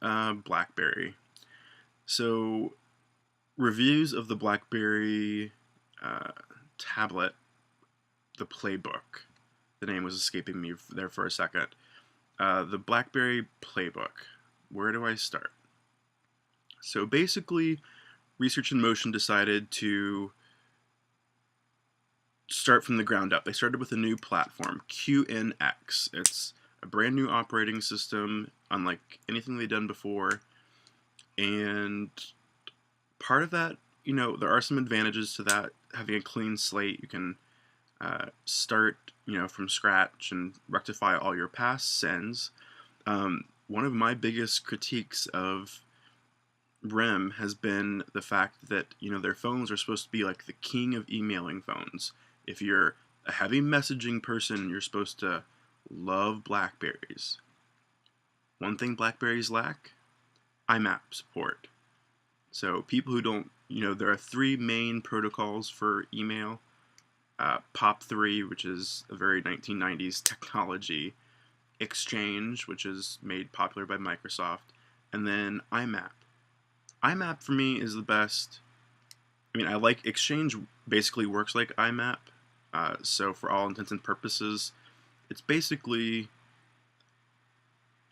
Blackberry. So, reviews of the Blackberry uh, tablet, the Playbook. The name was escaping me there for a second. The Blackberry Playbook. Where do I start? So basically, Research in Motion decided to start from the ground up. They started with a new platform, QNX. It's a brand new operating system, unlike anything they've done before. And part of that, there are some advantages to that. Having a clean slate, you can start, from scratch and rectify all your past sins. One of my biggest critiques of RIM has been the fact that, their phones are supposed to be like the king of emailing phones. If you're a heavy messaging person, you're supposed to love Blackberries. One thing Blackberries lack: IMAP support. So people who don't, there are three main protocols for email. POP3, which is a very 1990s technology. Exchange, which is made popular by Microsoft. And then IMAP. IMAP for me is the best. I like Exchange, basically works like IMAP. So for all intents and purposes, it's basically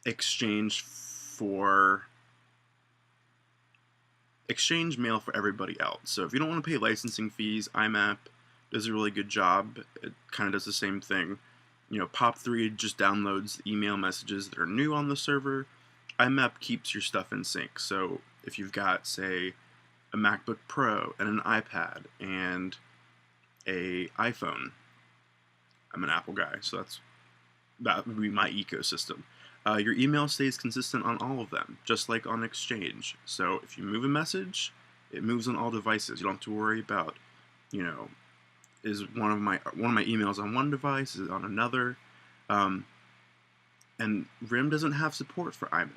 Exchange mail for everybody else. So if you don't want to pay licensing fees, IMAP does a really good job. It kind of does the same thing. POP3 just downloads email messages that are new on the server. IMAP keeps your stuff in sync. So if you've got, say, a MacBook Pro and an iPad and a iPhone, I'm an Apple guy, so that would be my ecosystem. Your email stays consistent on all of them, just like on Exchange. So if you move a message, it moves on all devices. You don't have to worry about, is one of my emails on one device, is it on another? And RIM doesn't have support for IMAP.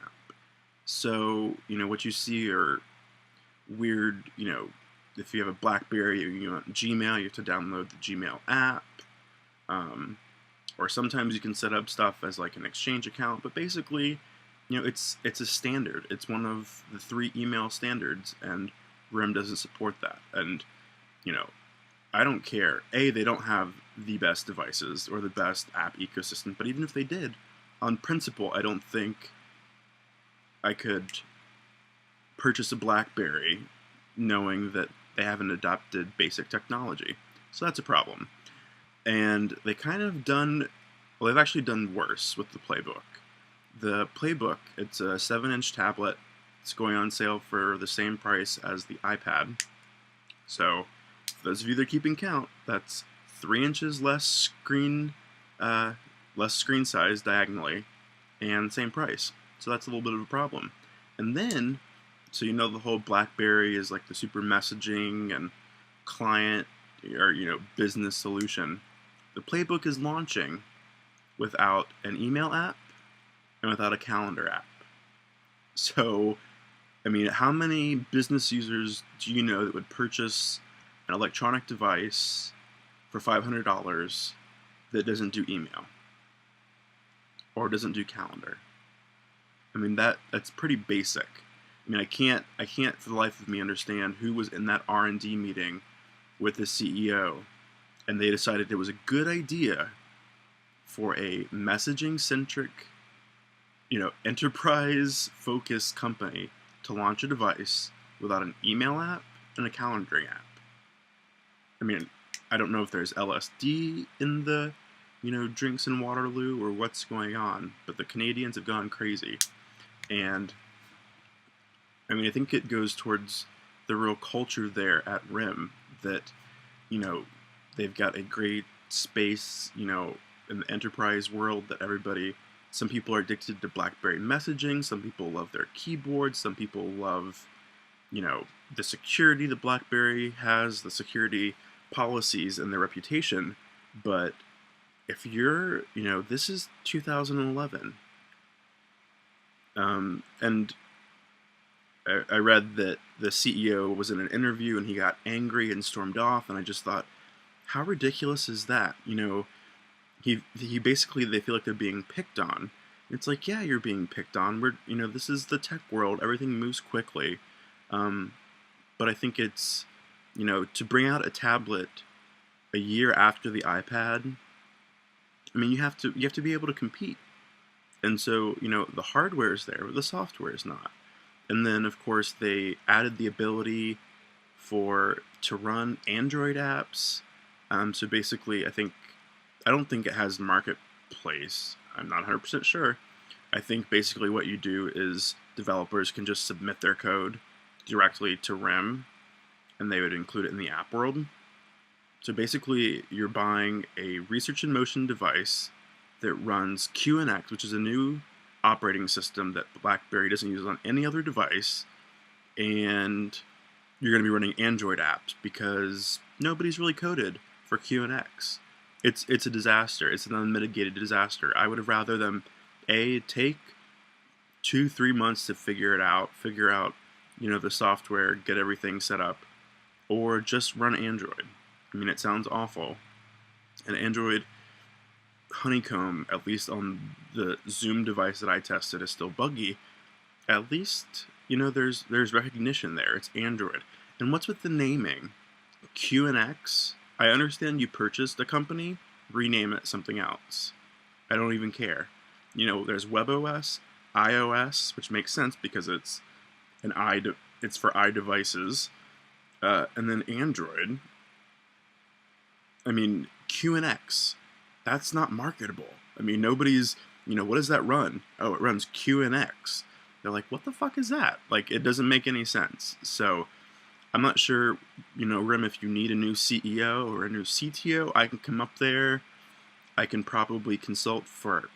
So, what you see are weird, if you have a Blackberry or you want Gmail, you have to download the Gmail app. Or sometimes you can set up stuff as like an Exchange account, but basically, it's a standard. It's one of the three email standards, and RIM doesn't support that. And, I don't care. They don't have the best devices or the best app ecosystem, but even if they did, on principle, I don't think I could purchase a Blackberry knowing that they haven't adopted basic technology. So that's a problem. And they've actually done worse with the Playbook. The Playbook, it's a 7-inch tablet. It's going on sale for the same price as the iPad. So, for those of you that are keeping count, that's 3 inches less screen size diagonally, and same price. So that's a little bit of a problem. And then, so the whole Blackberry is like the super messaging and client or business solution. The Playbook is launching without an email app and without a calendar app. So, how many business users do you know that would purchase an electronic device for $500 that doesn't do email or doesn't do calendar? That's pretty basic. I can't for the life of me understand who was in that R&D meeting with the CEO and they decided it was a good idea for a messaging-centric, enterprise-focused company to launch a device without an email app and a calendaring app. I don't know if there's LSD in the, drinks in Waterloo or what's going on, but the Canadians have gone crazy. And, I think it goes towards the real culture there at RIM that, they've got a great space, in the enterprise world that some people are addicted to BlackBerry messaging, some people love their keyboard, some people love, the security that BlackBerry has, the security policies and their reputation. But if you're, this is 2011. And I read that the CEO was in an interview and he got angry and stormed off, and I just thought, how ridiculous is that? He basically, they feel like they're being picked on It's like, yeah, you're being picked on. This is the tech world. Everything moves quickly. Um, but I think it's, to bring out a tablet a year after the iPad. I mean, you have to be able to compete. And so, the hardware is there, but the software is not. And then, of course, they added the ability to run Android apps. So basically, I don't think it has marketplace. I'm not 100% sure. I think basically what you do is developers can just submit their code directly to RIM, and they would include it in the app world. So basically, you're buying a research in motion device that runs QNX, which is a new operating system that Blackberry doesn't use on any other device, and you're going to be running Android apps because nobody's really coded for QNX. It's a disaster. It's an unmitigated disaster. I would have rather them take 2-3 months to figure out the software, get everything set up, or just run Android. I mean, it sounds awful. And Android Honeycomb, at least on the Zoom device that I tested, is still buggy. At least, there's recognition there. It's Android. And what's with the naming? QNX? I understand you purchased a company, rename it something else. I don't even care. There's WebOS, iOS, which makes sense because it's it's for iDevices, and then Android. I mean, QNX, that's not marketable. I mean, nobody's, what does that run? Oh, it runs QNX. They're like, what the fuck is that? Like, it doesn't make any sense. So, I'm not sure, RIM, if you need a new CEO or a new CTO, I can come up there. I can probably consult for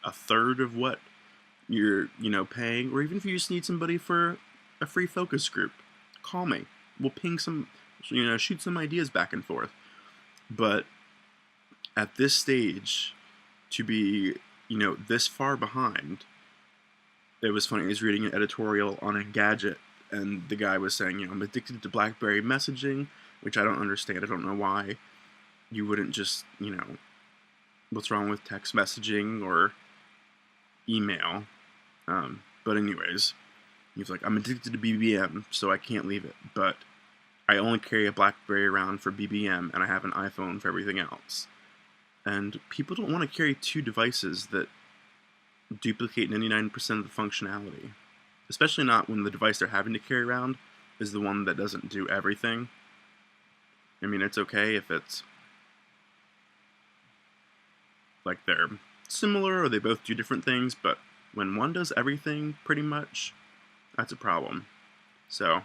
a third of what you're, paying. Or even if you just need somebody for a free focus group, call me. We'll ping some, shoot some ideas back and forth. But at this stage, to be, this far behind, it was funny. I was reading an editorial on Engadget, and the guy was saying, I'm addicted to Blackberry messaging, which I don't understand. I don't know why you wouldn't just, what's wrong with text messaging or email. But anyways, he was like, I'm addicted to BBM, so I can't leave it. But I only carry a Blackberry around for BBM, and I have an iPhone for everything else. And people don't want to carry two devices that duplicate 99% of the functionality. Especially not when the device they're having to carry around is the one that doesn't do everything. I mean, it's okay if it's like they're similar or they both do different things, but when one does everything pretty much, that's a problem. So,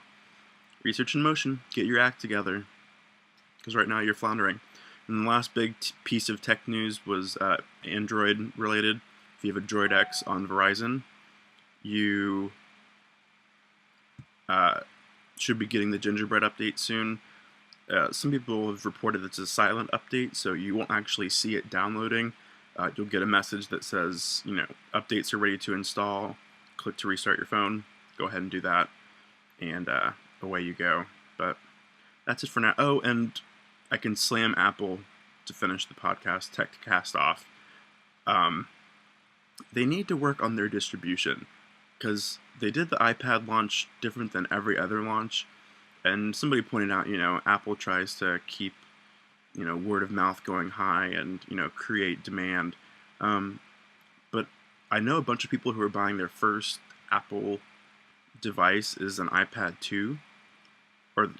research in motion, get your act together, because right now you're floundering. And the last big piece of tech news was Android related. If you have a DROID X on Verizon, you should be getting the Gingerbread update soon. Some people have reported it's a silent update, so you won't actually see it downloading. You'll get a message that says, updates are ready to install. Click to restart your phone. Go ahead and do that, and away you go. But that's it for now. Oh, and I can slam Apple to finish the podcast, TechCast off. They need to work on their distribution, because they did the iPad launch different than every other launch. And somebody pointed out, Apple tries to keep, word of mouth going high and, create demand. But I know a bunch of people who are buying their first Apple device is an iPad 2, or,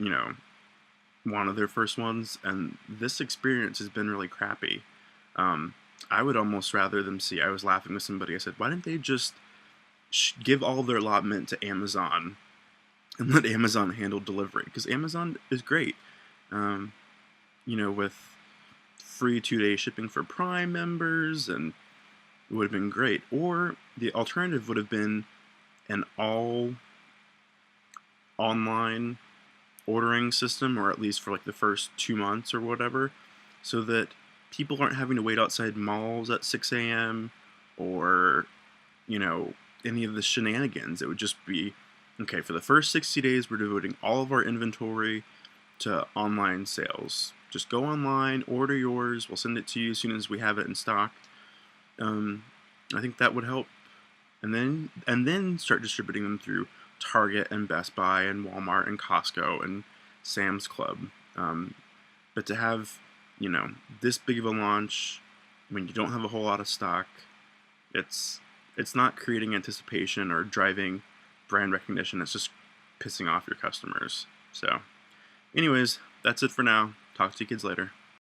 one of their first ones, and this experience has been really crappy. I would almost rather them see, I was laughing with somebody, I said, why didn't they just give all their allotment to Amazon and let Amazon handle delivery? Because Amazon is great, with free 2-day shipping for Prime members, and it would have been great. Or the alternative would have been an all online ordering system, or at least for like the first 2 months or whatever, so that people aren't having to wait outside malls at 6 a.m. or, any of the shenanigans. It would just be, okay, for the first 60 days, we're devoting all of our inventory to online sales. Just go online, order yours, we'll send it to you as soon as we have it in stock. I think that would help. And then start distributing them through Target and Best Buy and Walmart and Costco and Sam's Club. But to have, this big of a launch when you don't have a whole lot of stock, it's not creating anticipation or driving brand recognition. It's just pissing off your customers. So, anyways, that's it for now. Talk to you kids later.